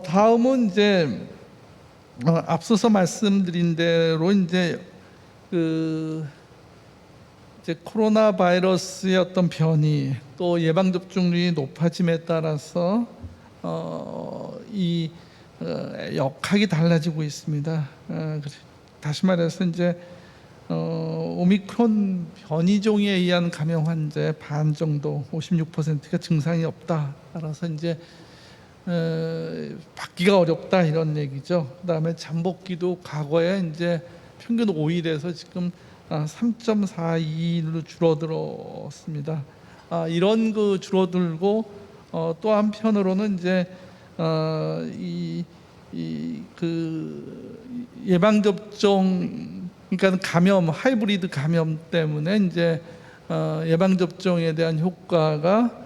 다음은 이제 앞서서 말씀드린 대로 이제 이제 코로나 바이러스의 어떤 변이 또 예방 접종률이 높아짐에 따라서 이 역학이 달라지고 있습니다. 다시 말해서 이제 오미크론 변이종에 의한 감염 환자의 반 정도, 56%가 증상이 없다. 따라서 이제 받기가 어렵다 이런 얘기죠. 그다음에 잠복기도 과거에 이제 평균 5일에서 지금 3.42일로 줄어들었습니다. 이런 줄어들고 또 한편으로는 이제 예방 접종, 그러니까 감염, 하이브리드 감염 때문에 이제 예방 접종에 대한 효과가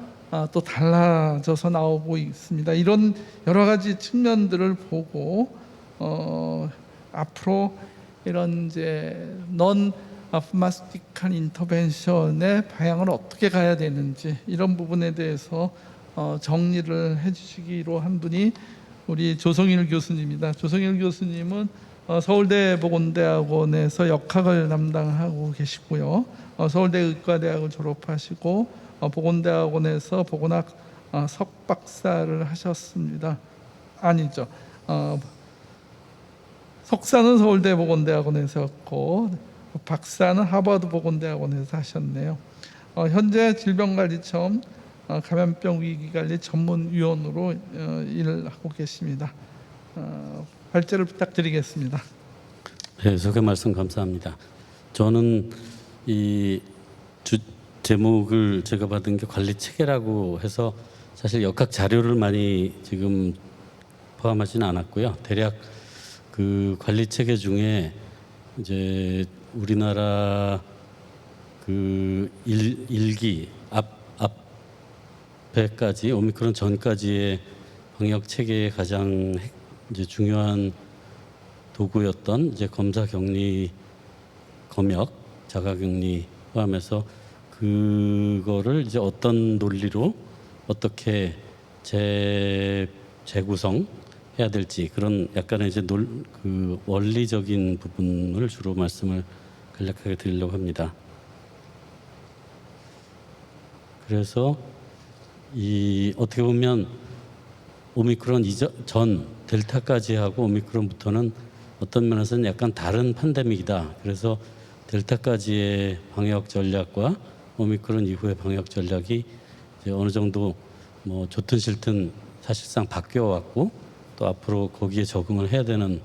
또 달라져서 나오고 있습니다. 이런 여러 가지 측면들을 보고 앞으로 이런 이제 넌 파마스틱한 인터벤션의 방향을 어떻게 가야 되는지 이런 부분에 대해서 정리를 해주시기로 한 분이 우리 조성일 교수님입니다. 조성일 교수님은 서울대 보건대학원에서 역학을 담당하고 계시고요. 서울대 의과대학을 졸업하시고 보건대학원에서 보건학 석박사를 하셨습니다. 아니죠. 석사는 서울대 보건대학원에서 했고 박사는 하버드 보건대학원에서 하셨네요. 현재 질병관리청 감염병 위기관리 전문위원으로 일을 하고 계십니다. 발제를 부탁드리겠습니다. 네, 소개 말씀 감사합니다. 저는 이 제목을 제가 받은 게 관리 체계라고 해서 사실 역학 자료를 많이 지금 포함하지는 않았고요. 대략 그 관리 체계 중에 이제 우리나라 그 일기 앞에까지 오미크론 전까지의 방역 체계의 가장 이제 중요한 도구였던 이제 검사 격리 검역 자가격리 포함해서 그거를 이제 어떤 논리로 어떻게 재구성 해야 될지 그런 약간의 이제 그 원리적인 부분을 주로 말씀을 간략하게 드리려고 합니다. 그래서 이 어떻게 보면 오미크론 전 델타까지 하고 오미크론부터는 어떤 면에서는 약간 다른 팬데믹이다. 그래서 델타까지의 방역 전략과 오미크론 이후의 방역 전략이 이제 어느 정도 뭐 좋든 싫든 사실상 바뀌어 왔고 또 앞으로 거기에 적응을 해야 되는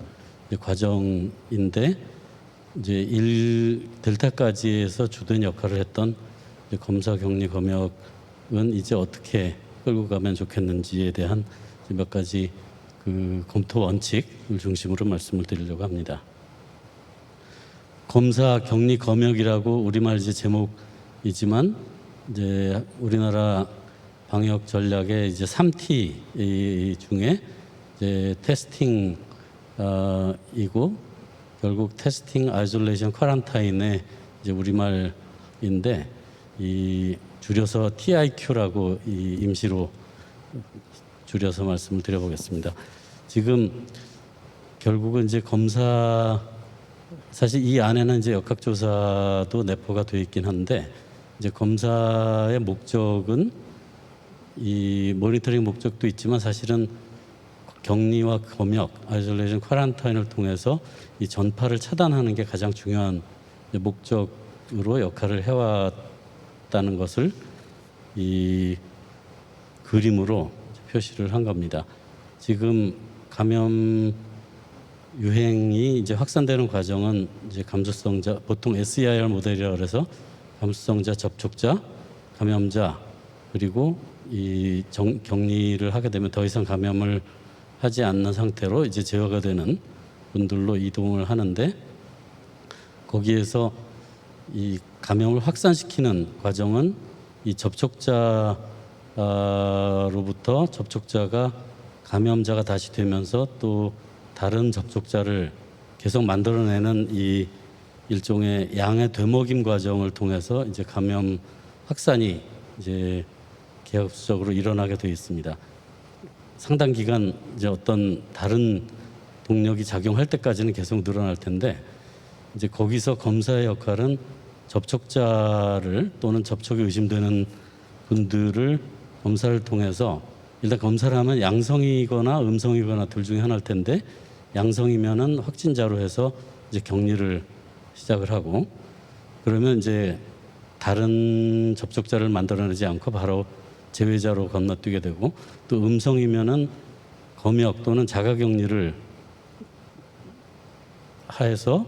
과정인데 이제 델타까지에서 주된 역할을 했던 검사 격리 검역은 이제 어떻게 끌고 가면 좋겠는지에 대한 몇 가지 그 검토 원칙을 중심으로 말씀을 드리려고 합니다. 검사 격리 검역이라고 우리말 이제 제목이지만 이제 우리나라 방역 전략의 이제 3T 중에 이제 테스팅이고 결국 테스팅, 아이솔레이션, 쿼런타인의 이제 우리말인데 이 줄여서 TIQ라고 이 임시로 줄여서 말씀을 드려보겠습니다. 지금 결국은 이제 검사 사실 이 안에는 이제 역학조사도 내포가 되어 있긴 한데 이제 검사의 목적은 이 모니터링 목적도 있지만 사실은 격리와 검역, 아이솔레이션, 쿼런타인을 통해서 이 전파를 차단하는 게 가장 중요한 목적으로 역할을 해왔다는 것을 이 그림으로 표시를 한 겁니다. 지금 감염 유행이 이제 확산되는 과정은 이제 감수성자 보통 SEIR 모델이라고 해서 감수성자, 접촉자, 감염자 그리고 이 격리를 하게 되면 더 이상 감염을 하지 않는 상태로 이제 제어가 되는 분들로 이동을 하는데 거기에서 이 감염을 확산시키는 과정은 이 접촉자로부터 접촉자가 감염자가 다시 되면서 또 다른 접촉자를 계속 만들어내는 이 일종의 양의 되먹임 과정을 통해서 이제 감염 확산이 이제 계속적으로 일어나게 되어 있습니다. 상당 기간 이제 어떤 다른 동력이 작용할 때까지는 계속 늘어날 텐데 이제 거기서 검사의 역할은 접촉자를 또는 접촉이 의심되는 분들을 검사를 통해서 일단 검사를 하면 양성이거나 음성이거나 둘 중에 하나일 텐데 양성이면은 확진자로 해서 이제 격리를 시작을 하고 그러면 이제 다른 접촉자를 만들어내지 않고 바로 제외자로 건너뛰게 되고 또 음성이면은 검역 또는 자가격리를 하여서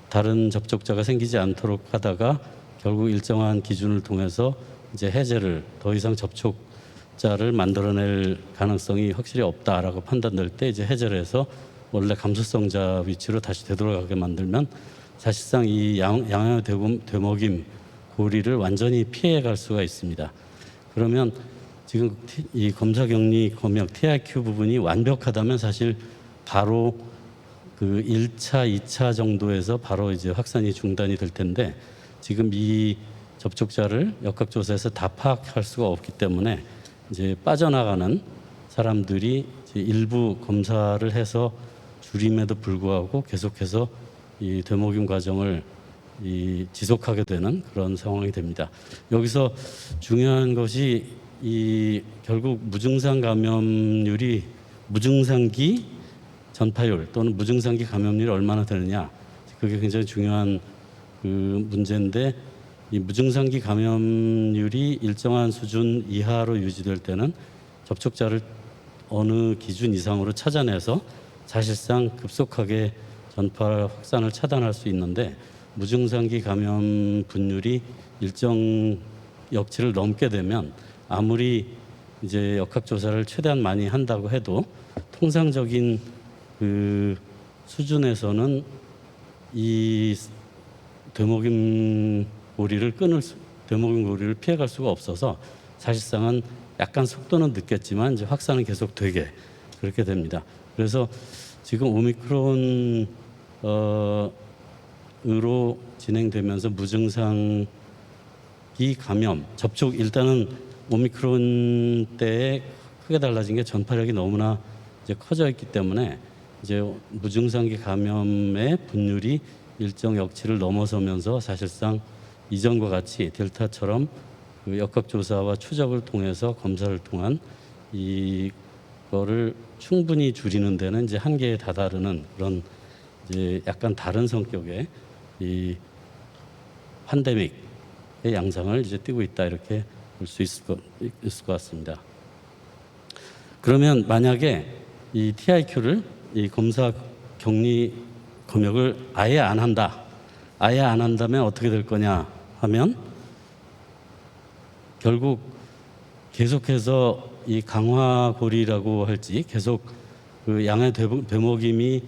다른 접촉자가 생기지 않도록 하다가 결국 일정한 기준을 통해서 이제 해제를 더 이상 접촉자를 만들어낼 가능성이 확실히 없다라고 판단될 때 이제 해제를 해서 원래 감수성자 위치로 다시 되돌아가게 만들면 사실상 이 양의 되먹임 고리를 완전히 피해갈 수가 있습니다. 그러면 지금 이 검사격리 검역 TIQ 부분이 완벽하다면 사실 바로 그 1차, 2차 정도에서 바로 이제 확산이 중단이 될 텐데 지금 이 접촉자를 역학조사에서 다 파악할 수가 없기 때문에 이제 빠져나가는 사람들이 이제 일부 검사를 해서 줄임에도 불구하고 계속해서 이 되먹임 과정을 지속하게 되는 그런 상황이 됩니다. 여기서 중요한 것이 이 결국 무증상 감염률이 무증상기 전파율 또는 무증상기 감염률이 얼마나 되느냐 그게 굉장히 중요한 그 문제인데 이 무증상기 감염률이 일정한 수준 이하로 유지될 때는 접촉자를 어느 기준 이상으로 찾아내서 사실상 급속하게 전파 확산을 차단할 수 있는데 무증상기 감염 분율이 일정 역치를 넘게 되면 아무리 이제 역학조사를 최대한 많이 한다고 해도 통상적인 그 수준에서는 이 되먹임 고리를 피해갈 수가 없어서 사실상은 약간 속도는 늦겠지만 이제 확산은 계속 되게 그렇게 됩니다. 그래서 지금 오미크론 으로 진행되면서 무증상기 감염 접촉 일단은 오미크론 때에 크게 달라진 게 전파력이 너무나 이제 커져 있기 때문에 이제 무증상기 감염의 분율이 일정 역치를 넘어서면서 사실상 이전과 같이 델타처럼 그 역학조사와 추적을 통해서 검사를 통한 이거를 충분히 줄이는 데는 이제 한계에 다다르는 그런 이제 약간 다른 성격의 이 팬데믹의 양상을 이제 띠고 있다 이렇게 볼 수 있을 것 같습니다. 그러면 만약에 이 TIQ를 이 검사 격리 검역을 아예 안 한다면 어떻게 될 거냐 하면 결국 계속해서 이 강화고리라고 할지 계속 그 양의 되먹임이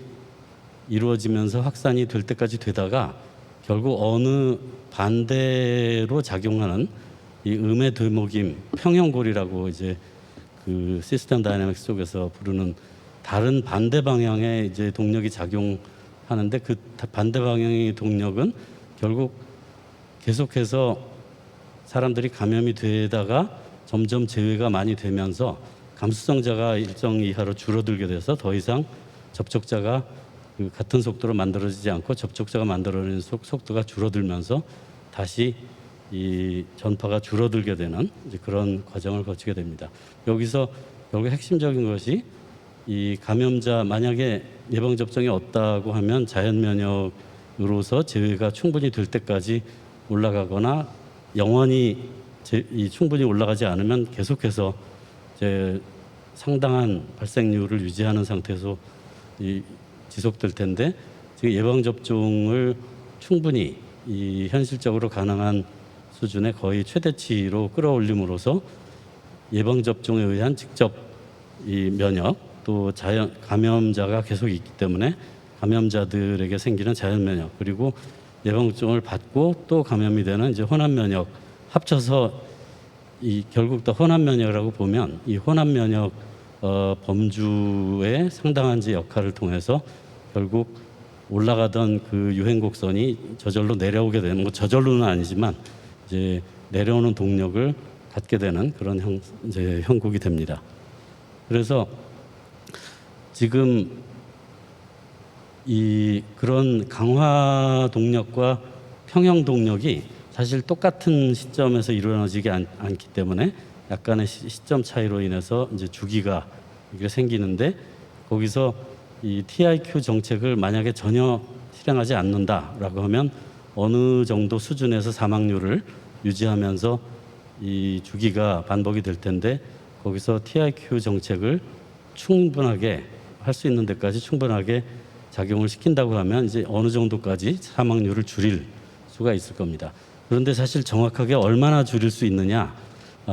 이루어지면서 확산이 될 때까지 되다가 결국 어느 반대로 작용하는 이 음의 되먹임 평형고리라고 이제 그 시스템 다이내믹스 쪽에서 부르는 다른 반대 방향의 이제 동력이 작용하는데 그 반대 방향의 동력은 결국 계속해서 사람들이 감염이 되다가 점점 제외가 많이 되면서 감수성자가 일정 이하로 줄어들게 돼서 더 이상 접촉자가 그 같은 속도로 만들어지지 않고 접촉자가 만들어내는 속도가 줄어들면서 다시 이 전파가 줄어들게 되는 이제 그런 과정을 거치게 됩니다. 여기서 결국 핵심적인 것이 이 감염자 만약에 예방 접종이 없다고 하면 자연 면역으로서 제외가 충분히 될 때까지 올라가거나 영원히 충분히 올라가지 않으면 계속해서 이제 상당한 발생률을 유지하는 상태에서 지속될 텐데 지금 예방 접종을 충분히 이 현실적으로 가능한 수준의 거의 최대치로 끌어올림으로써 예방 접종에 의한 직접 이 면역 또 자연 감염자가 계속 있기 때문에 감염자들에게 생기는 자연 면역 그리고 예방 접종을 받고 또 감염이 되는 이제 혼합 면역 합쳐서 이 결국 더 혼합 면역이라고 보면 이 혼합 면역 범주의 상당한 역할을 통해서 결국 올라가던 그 유행 곡선이 저절로 내려오게 되는, 뭐 저절로는 아니지만 이제 내려오는 동력을 갖게 되는 그런 이제 형국이 됩니다. 그래서 지금 이 그런 강화 동력과 평형 동력이 사실 똑같은 시점에서 이루어지지 않기 때문에 약간의 시점 차이로 인해서 이제 주기가 이게 생기는데, 거기서 이 TIQ 정책을 만약에 전혀 실행하지 않는다라고 하면 어느 정도 수준에서 사망률을 유지하면서 이 주기가 반복이 될 텐데, 거기서 TIQ 정책을 충분하게 할 수 있는 데까지 충분하게 작용을 시킨다고 하면 이제 어느 정도까지 사망률을 줄일 수가 있을 겁니다. 그런데 사실 정확하게 얼마나 줄일 수 있느냐,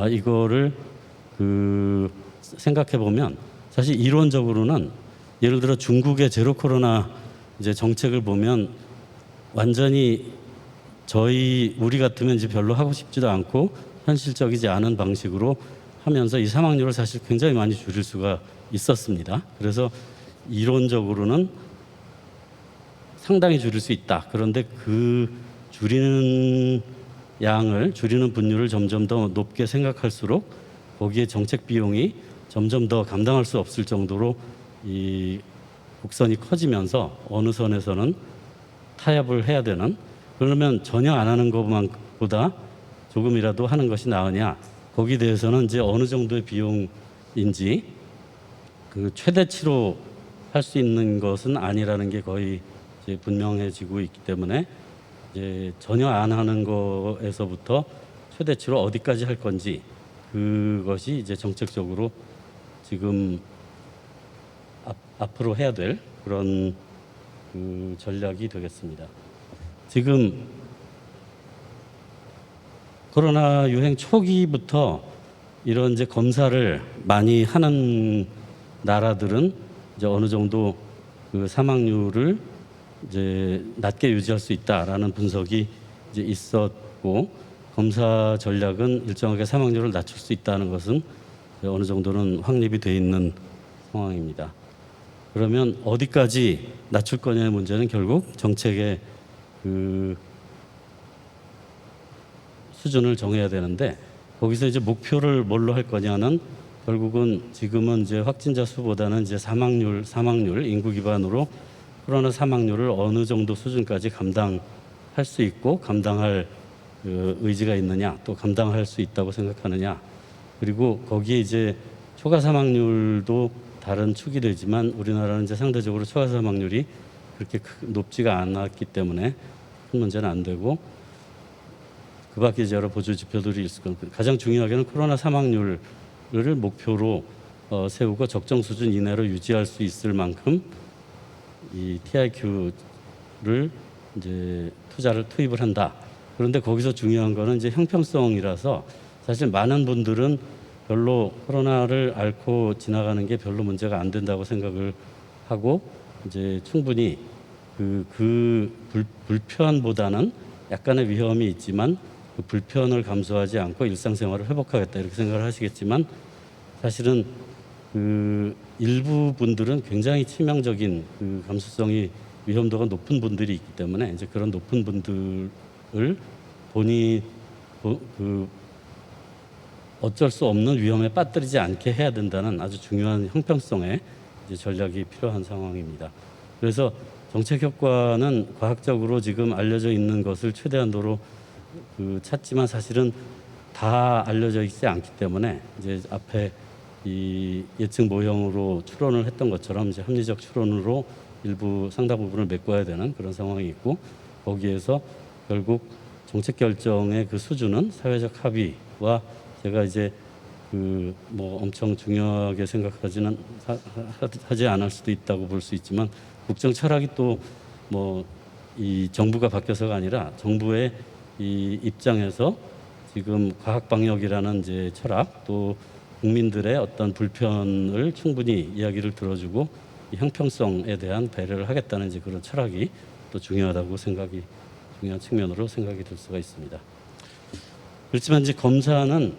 이거를 생각해 보면 사실 이론적으로는 예를 들어 중국의 제로 코로나 이제 정책을 보면 완전히 우리 같으면 이제 별로 하고 싶지도 않고 현실적이지 않은 방식으로 하면서 이 사망률을 사실 굉장히 많이 줄일 수가 있었습니다. 그래서 이론적으로는 상당히 줄일 수 있다. 그런데 그 줄이는 분율을 점점 더 높게 생각할수록 거기에 정책 비용이 점점 더 감당할 수 없을 정도로 이 곡선이 커지면서 어느 선에서는 타협을 해야 되는, 그러면 전혀 안 하는 것보다 조금이라도 하는 것이 나으냐, 거기에 대해서는 이제 어느 정도의 비용인지 그 최대치로 할 수 있는 것은 아니라는 게 거의 이제 분명해지고 있기 때문에 이제 전혀 안 하는 거에서부터 최대치로 어디까지 할 건지, 그것이 이제 정책적으로 지금 앞으로 해야 될 그런 그 전략이 되겠습니다. 지금 코로나 유행 초기부터 이런 이제 검사를 많이 하는 나라들은 이제 어느 정도 그 사망률을 이제 낮게 유지할 수 있다라는 분석이 이제 있었고, 검사 전략은 일정하게 사망률을 낮출 수 있다는 것은 어느 정도는 확립이 돼 있는 상황입니다. 그러면 어디까지 낮출 거냐의 문제는 결국 정책의 그 수준을 정해야 되는데, 거기서 이제 목표를 뭘로 할 거냐는 결국은 지금은 이제 확진자 수보다는 이제 사망률 인구 기반으로 코로나 사망률을 어느 정도 수준까지 감당할 수 있고 감당할 그 의지가 있느냐, 또 감당할 수 있다고 생각하느냐, 그리고 거기에 이제 초과 사망률도 다른 축이 되지만 우리나라는 이제 상대적으로 초과 사망률이 그렇게 높지가 않았기 때문에 큰 문제는 안 되고, 그 밖에 이제 여러 보조 지표들이 있을 겁니다. 가장 중요하게는 코로나 사망률을 목표로 세우고 적정 수준 이내로 유지할 수 있을 만큼 이 TIQ를 이제 투입을 한다. 그런데 거기서 중요한 거는 이제 형평성이라서 사실 많은 분들은 별로 코로나를 앓고 지나가는 게 별로 문제가 안 된다고 생각을 하고, 이제 충분히 불편보다는 약간의 위험이 있지만 그 불편을 감수하지 않고 일상생활을 회복하겠다 이렇게 생각을 하시겠지만, 사실은 그 일부 분들은 굉장히 치명적인 그 감수성이 위험도가 높은 분들이 있기 때문에 이제 그런 높은 분들을 어쩔 수 없는 위험에 빠뜨리지 않게 해야 된다는 아주 중요한 형평성의 이제 전략이 필요한 상황입니다. 그래서 정책 효과는 과학적으로 지금 알려져 있는 것을 최대한도로 찾지만 사실은 다 알려져 있지 않기 때문에 이제 앞에 이 예측 모형으로 추론을 했던 것처럼 이제 합리적 추론으로 일부 상당 부분을 메꿔야 되는 그런 상황이 있고, 거기에서 결국 정책 결정의 그 수준은 사회적 합의와 제가 이제 뭐 엄청 중요하게 생각하지는 하지 않을 수도 있다고 볼 수 있지만, 국정 철학이 또 뭐 이 정부가 바뀌어서가 아니라 정부의 이 입장에서 지금 과학 방역이라는 이제 철학, 또 국민들의 어떤 불편을 충분히 이야기를 들어주고 이 형평성에 대한 배려를 하겠다는 이제 그런 철학이 또 중요한 측면으로 생각이 될 수가 있습니다. 그렇지만 이제 검사는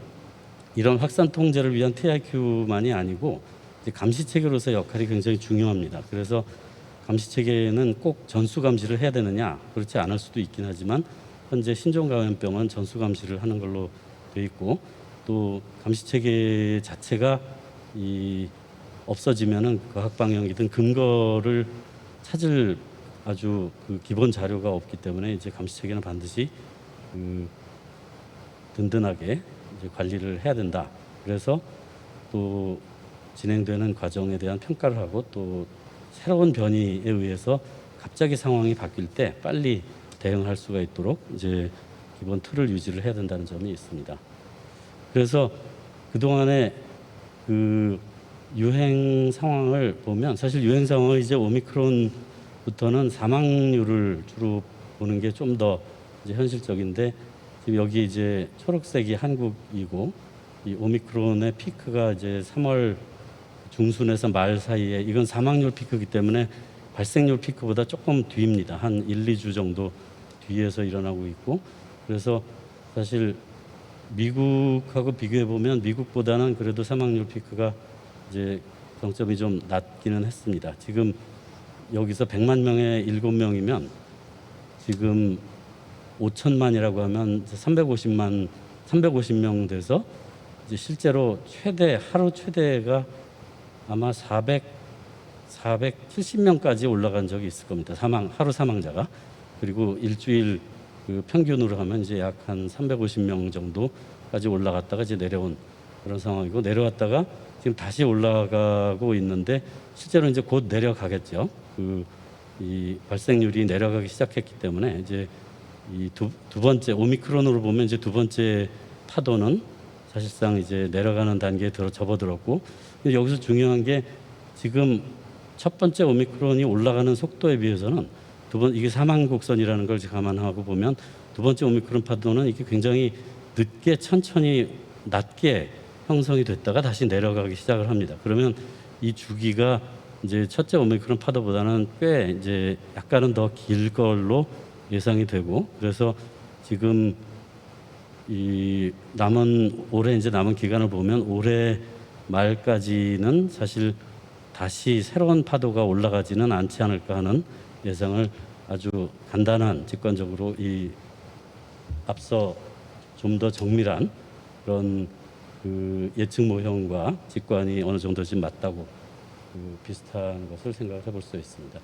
이런 확산 통제를 위한 TIQ만이 아니고 이제 감시 체계로서의 역할이 굉장히 중요합니다. 그래서 감시 체계는 꼭 전수 감시를 해야 되느냐? 그렇지 않을 수도 있긴 하지만 현재 신종 감염병은 전수 감시를 하는 걸로 돼 있고 또 감시 체계 자체가 없어지면은 과학 방향이든 근거를 찾을 아주 그 기본 자료가 없기 때문에 이제 감시 체계는 반드시 든든하게 이제 관리를 해야 된다. 그래서 또 진행되는 과정에 대한 평가를 하고 또 새로운 변이에 의해서 갑자기 상황이 바뀔 때 빨리 대응할 수가 있도록 이제 기본 틀을 유지를 해야 된다는 점이 있습니다. 그래서 그동안에 그 유행 상황을 보면 사실 유행 상황을 이제 오미크론부터는 사망률을 주로 보는 게 좀 더 이제 현실적인데 지금 여기 이제 초록색이 한국이고 이 오미크론의 피크가 이제 3월 중순에서 말 사이에 이건 사망률 피크이기 때문에 발생률 피크보다 조금 뒤입니다. 한 1, 2주 정도 뒤에서 일어나고 있고 그래서 사실 미국하고 비교해 보면 미국보다는 그래도 사망률 피크가 이제 정점이 좀 낮기는 했습니다. 지금 여기서 100만 명에 7명이면 지금 5천만이라고 하면 350명 돼서 이제 실제로 하루 최대가 아마 470명까지 올라간 적이 있을 겁니다. 하루 사망자가. 그리고 일주일 그 평균으로 하면 이제 약 한 350명 정도까지 올라갔다가 이제 내려온 그런 상황이고 내려왔다가 지금 다시 올라가고 있는데 실제로 이제 곧 내려가겠죠. 이 발생률이 내려가기 시작했기 때문에 이제 이 두 번째 오미크론으로 보면 이제 두 번째 파도는 사실상 이제 내려가는 단계에 접어들었고 근데 여기서 중요한 게 지금 첫 번째 오미크론이 올라가는 속도에 비해서는 이게 사망 곡선이라는 걸 감안하고 보면 두 번째 오미크론 파도는 이게 굉장히 늦게 천천히 낮게 형성이 됐다가 다시 내려가기 시작을 합니다. 그러면 이 주기가 이제 첫째 오미크론 파도보다는 꽤 이제 약간은 더 길 걸로 예상이 되고 그래서 지금 이 올해 이제 남은 기간을 보면 올해 말까지는 사실 다시 새로운 파도가 올라가지는 않지 않을까 하는 예상을 아주 간단한 직관적으로 앞서 좀 더 정밀한 그런 그 예측 모형과 직관이 어느 정도 지금 맞다고 비슷한 것을 생각해 볼 수 있습니다.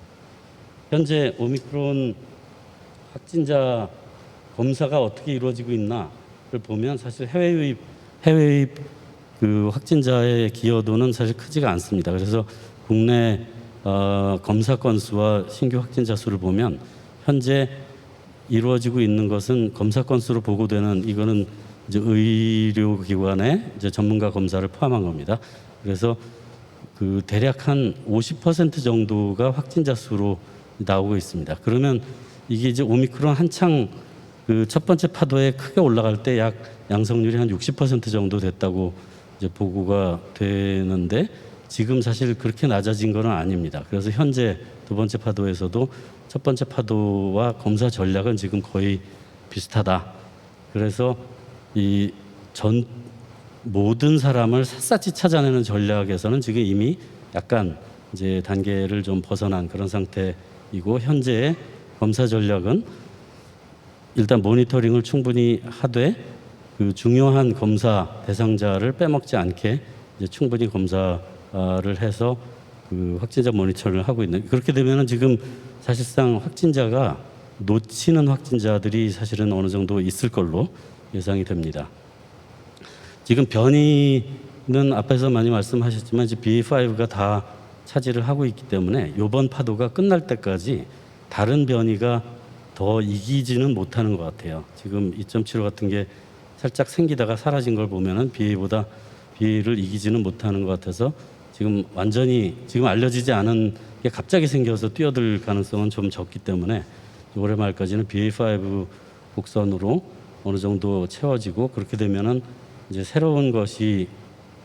현재 오미크론 확진자 검사가 어떻게 이루어지고 있나를 보면 사실 해외 유입 그 확진자의 기여도는 사실 크지가 않습니다. 그래서 국내 검사 건수와 신규 확진자 수를 보면 현재 이루어지고 있는 것은 검사 건수로 보고되는 이거는 이제 의료기관의 이제 전문가 검사를 포함한 겁니다. 그래서 그 대략 한 50% 정도가 확진자 수로 나오고 있습니다. 그러면 이게 이제 오미크론 한창 그 첫 번째 파도에 크게 올라갈 때 약 양성률이 한 60% 정도 됐다고 이제 보고가 되는데 지금 사실 그렇게 낮아진 건 아닙니다. 그래서 현재 두 번째 파도에서도 첫 번째 파도와 검사 전략은 지금 거의 비슷하다. 그래서 모든 사람을 샅샅이 찾아내는 전략에서는 지금 이미 약간 이제 단계를 좀 벗어난 그런 상태이고 현재의 검사 전략은 일단 모니터링을 충분히 하되 그 중요한 검사 대상자를 빼먹지 않게 이제 충분히 검사를 해서 그 확진자 모니터링을 하고 있는 그렇게 되면은 지금 사실상 확진자가 놓치는 확진자들이 사실은 어느 정도 있을 걸로 예상이 됩니다. 지금 변이는 앞에서 많이 말씀하셨지만 이제 BA.5가 다 차지를 하고 있기 때문에 이번 파도가 끝날 때까지 다른 변이가 더 이기지는 못하는 것 같아요. 지금 2.75 같은 게 살짝 생기다가 사라진 걸 보면은 BA를 이기지는 못하는 것 같아서 지금 완전히 지금 알려지지 않은 게 갑자기 생겨서 뛰어들 가능성은 좀 적기 때문에 올해 말까지는 BA.5 곡선으로 어느 정도 채워지고 그렇게 되면은 이제 새로운 것이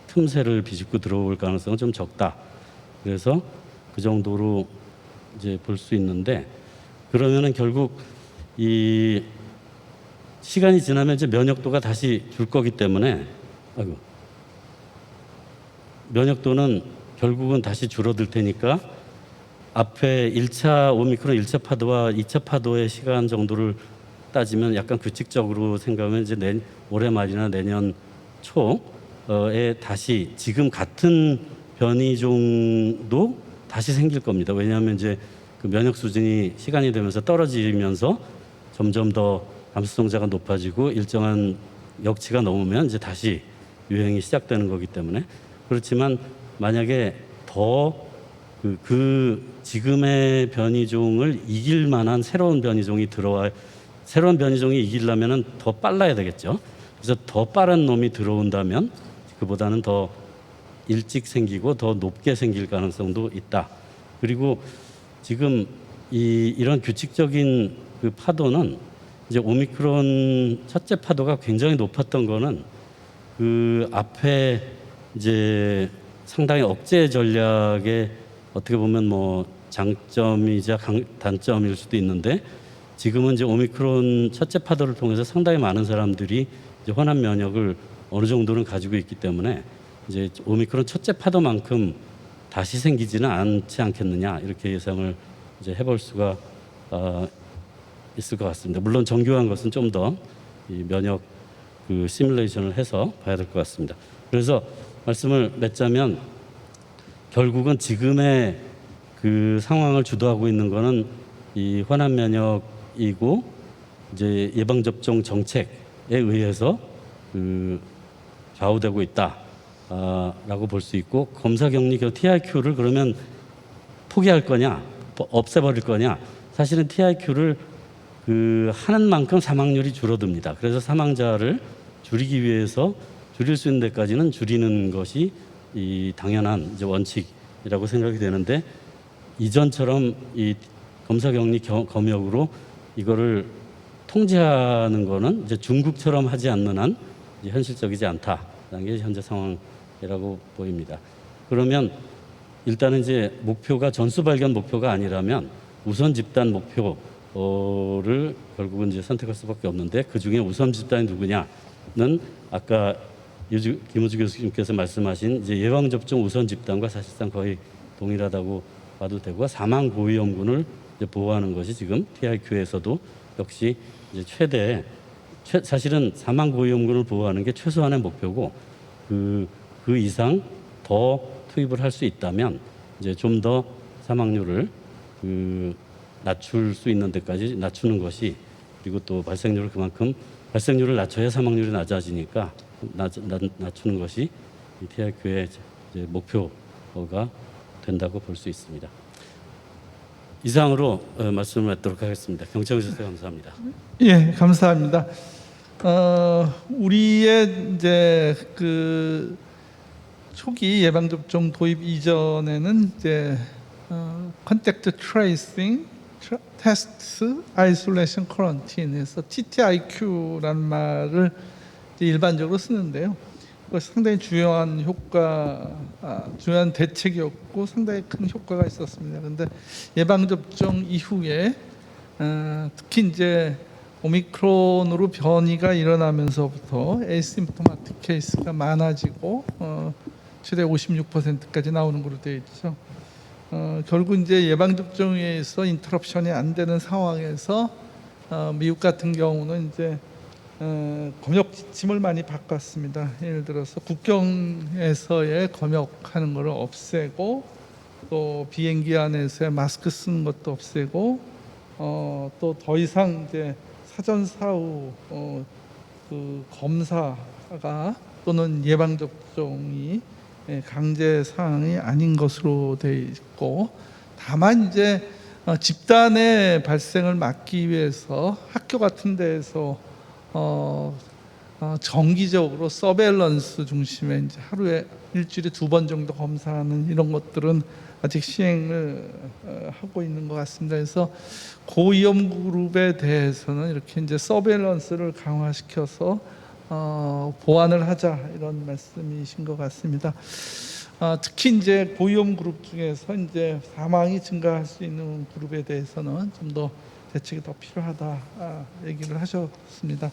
틈새를 비집고 들어올 가능성은 좀 적다. 그래서 그 정도로 이제 볼 수 있는데 그러면은 결국 이 시간이 지나면 이제 면역도가 다시 줄 거기 때문에 면역도는 결국은 다시 줄어들 테니까 앞에 1차 오미크론 1차 파도와 2차 파도의 시간 정도를 따지면 약간 규칙적으로 생각하면 이제 올해 말이나 내년 초에 다시 지금 같은 변이종도 다시 생길 겁니다. 왜냐하면 이제 그 면역 수준이 시간이 되면서 떨어지면서 점점 더 감수성자가 높아지고 일정한 역치가 넘으면 이제 다시 유행이 시작되는 거기 때문에. 그렇지만 만약에 더 그 지금의 변이종을 이길 만한 새로운 변이종이 새로운 변이종이 이기려면은 더 빨라야 되겠죠. 그래서 더 빠른 놈이 들어온다면 그보다는 더 일찍 생기고 더 높게 생길 가능성도 있다. 그리고 지금 이런 규칙적인 그 파도는 이제 오미크론 첫째 파도가 굉장히 높았던 거는 그 앞에 이제 상당히 억제 전략의 어떻게 보면 뭐 장점이자 단점일 수도 있는데, 지금은 이제 오미크론 첫째 파도를 통해서 상당히 많은 사람들이 이제 환원 면역을 어느 정도는 가지고 있기 때문에 이제 오미크론 첫째 파도만큼 다시 생기지는 않지 않겠느냐, 이렇게 예상을 이제 해볼 수가 있을 것 같습니다. 물론 정교한 것은 좀 더 이 면역 그 시뮬레이션을 해서 봐야 될 것 같습니다. 그래서 말씀을 맺자면 결국은 지금의 그 상황을 주도하고 있는 거는 이 환원 면역이고 이제 예방 접종 정책에 의해서 그 좌우되고 있다라고 볼 수 있고, 검사 격리 TIQ를 그러면 포기할 거냐, 없애버릴 거냐? 사실은 TIQ를 그 하는 만큼 사망률이 줄어듭니다. 그래서 사망자를 줄이기 위해서 줄일 수 있는 데까지는 줄이는 것이 이 당연한 이제 원칙이라고 생각이 되는데, 이전처럼 이 검사 격리 검역으로 이거를 통제하는 거는 이제 중국처럼 하지 않는 한 이제 현실적이지 않다라는 게 현재 상황이라고 보입니다. 그러면 일단은 이제 목표가 전수 발견 목표가 아니라면 우선 집단 목표를 결국은 이제 선택할 수밖에 없는데, 그 중에 우선 집단이 누구냐는 아까 김우주 교수님께서 말씀하신 이제 예방 접종 우선 집단과 사실상 거의 동일하다고 봐도 되고, 사망 고위험군을 이제 보호하는 것이 지금 TIQ에서도 역시 이제 사실은 사망 고위험군을 보호하는 게 최소한의 목표고, 그 이상 더 투입을 할 수 있다면 이제 좀 더 사망률을 낮출 수 있는 데까지 낮추는 것이, 그리고 또 발생률을 낮춰야 사망률이 낮아지니까 낮추는 것이 이 TIQ의 이제 목표가 된다고 볼 수 있습니다. 이상으로 말씀을 맺도록 하겠습니다. 경청해 주셔서 감사합니다. 예, 감사합니다. 우리의 이제 그 초기 예방 접종 도입 이전에는 이제 컨택트 트레이싱, 테스트, 아이솔레이션, 쿼런틴에서 TTIQ라는 말을 일반적으로 쓰는데요. 상당히 중요한 중요한 대책이었고 상당히 큰 효과가 있었습니다. 그런데 예방 접종 이후에 특히 이제 오미크론으로 변이가 일어나면서부터 에이심프토마틱 케이스가 많아지고 최대 56%까지 나오는 걸로 되어 있죠. 결국 이제 예방 접종에 의해서 인터럽션이 안 되는 상황에서 미국 같은 경우는 이제 검역 지침을 많이 바꿨습니다. 예를 들어서 국경에서의 검역하는 것을 없애고, 또 비행기 안에서의 마스크 쓰는 것도 없애고, 또 더 이상 이제 사전 사후 그 검사가 또는 예방 접종이 강제 사항이 아닌 것으로 되어 있고, 다만 이제 집단의 발생을 막기 위해서 학교 같은 데에서 정기적으로 서베일런스 중심의 이제 하루에 일주일에 2번 정도 검사하는 이런 것들은 아직 시행을 하고 있는 것 같습니다. 그래서 고위험 그룹에 대해서는 이렇게 이제 서베일런스를 강화시켜서 보완을 하자, 이런 말씀이신 것 같습니다. 특히 이제 고위험 그룹 중에서 이제 사망이 증가할 수 있는 그룹에 대해서는 좀 더 대책이 더 필요하다 얘기를 하셨습니다.